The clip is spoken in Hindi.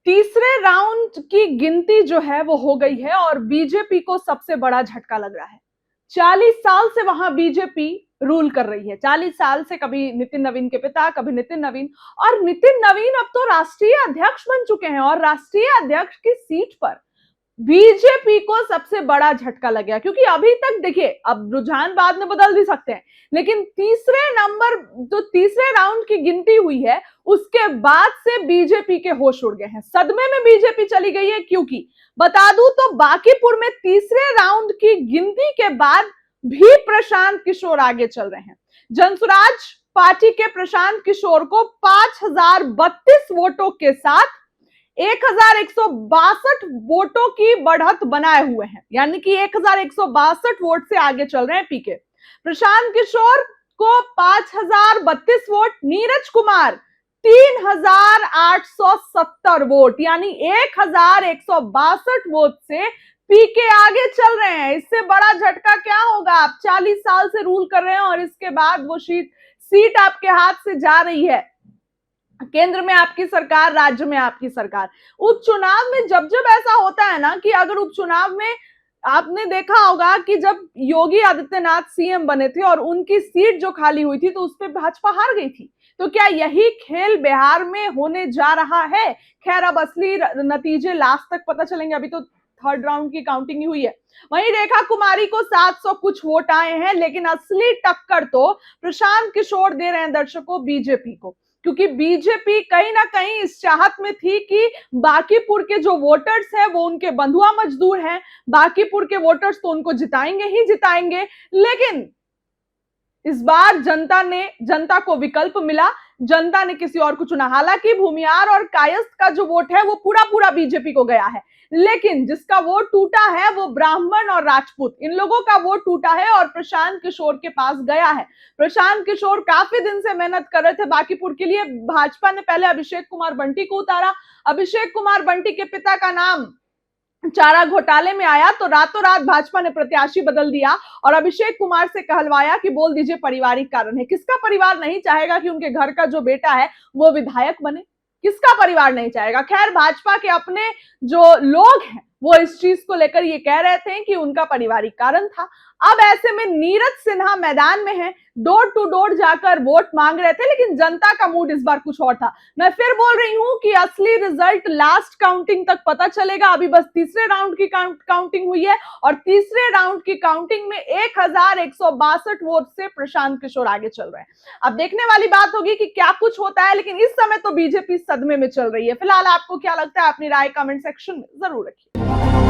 तीसरे राउंड की गिनती जो है वो हो गई है और बीजेपी को सबसे बड़ा झटका लग रहा है। 40 साल से वहां बीजेपी रूल कर रही है। 40 साल से कभी नितिन नवीन के पिता, कभी नितिन नवीन, और नितिन नवीन अब तो राष्ट्रीय अध्यक्ष बन चुके हैं और राष्ट्रीय अध्यक्ष की सीट पर बीजेपी को सबसे बड़ा झटका लग गया। क्योंकि अभी तक देखिए, अब रुझान बाद में बदल भी सकते हैं, लेकिन तीसरे राउंड की गिनती हुई है उसके बाद से बीजेपी के होश उड़ गए हैं। सदमे में बीजेपी चली गई है। क्योंकि बता दूं तो बांकीपुर में तीसरे राउंड की गिनती के बाद भी प्रशांत किशोर आगे चल रहे हैं। जनसुराज पार्टी के प्रशांत किशोर को 5032 वोटों के साथ 1162 वोटों की बढ़त बनाए हुए हैं, यानी कि 1162 वोट से आगे चल रहे हैं पीके। प्रशांत किशोर को 5032 वोट, नीरज कुमार 3870 वोट, यानी 1162 वोट से पीके आगे चल रहे हैं। इससे बड़ा झटका क्या होगा? आप 40 साल से रूल कर रहे हैं और इसके बाद वो सीट आपके हाथ से जा रही है। केंद्र में आपकी सरकार, राज्य में आपकी सरकार। उपचुनाव में जब जब ऐसा होता है ना कि अगर उपचुनाव में आपने देखा होगा कि जब योगी आदित्यनाथ सीएम बने थे और उनकी सीट जो खाली हुई थी तो उस पर भाजपा हार गई थी। तो क्या यही खेल बिहार में होने जा रहा है? खैर, अब असली नतीजे लास्ट तक पता चलेंगे। अभी तो थर्ड राउंड की काउंटिंग ही हुई है। वहीं रेखा कुमारी को 700 कुछ वोट आए हैं, लेकिन असली टक्कर तो प्रशांत किशोर दे रहे हैं दर्शकों बीजेपी को। क्योंकि बीजेपी कहीं ना कहीं इस चाहत में थी कि बांकीपुर के जो वोटर्स हैं वो उनके बंधुआ मजदूर हैं। बांकीपुर के वोटर्स तो उनको जिताएंगे ही जिताएंगे, लेकिन इस बार जनता को विकल्प मिला। जनता ने किसी और को चुना। हालांकि भूमियार और कायस्थ का जो वोट है वो पूरा बीजेपी को गया है, लेकिन जिसका वोट टूटा है वो ब्राह्मण और राजपूत, इन लोगों का वोट टूटा है और प्रशांत किशोर के पास गया है। प्रशांत किशोर काफी दिन से मेहनत कर रहे थे बांकीपुर के लिए। भाजपा ने पहले अभिषेक कुमार बंटी को उतारा। अभिषेक कुमार बंटी के पिता का नाम चारा घोटाले में आया तो रातों रात भाजपा ने प्रत्याशी बदल दिया और अभिषेक कुमार से कहलवाया कि बोल दीजिए पारिवारिक कारण है। किसका परिवार नहीं चाहेगा कि उनके घर का जो बेटा है वो विधायक बने? किसका परिवार नहीं चाहेगा? खैर, भाजपा के अपने जो लोग हैं वो इस चीज को लेकर ये कह रहे थे कि उनका पारिवारिक कारण था। अब ऐसे में नीरज सिन्हा मैदान में है, डोर टू डोर जाकर वोट मांग रहे थे, लेकिन जनता का मूड इस बार कुछ और था। मैं फिर बोल रही हूं कि असली रिजल्ट लास्ट काउंटिंग तक पता चलेगा। अभी बस तीसरे राउंड की काउंटिंग हुई है और तीसरे राउंड की काउंटिंग में 1162 वोट से प्रशांत किशोर आगे चल रहे हैं। अब देखने वाली बात होगी कि क्या कुछ होता है, लेकिन इस समय तो बीजेपी सदमे में चल रही है। फिलहाल आपको क्या लगता है? अपनी राय कमेंट सेक्शन में जरूर रखिए।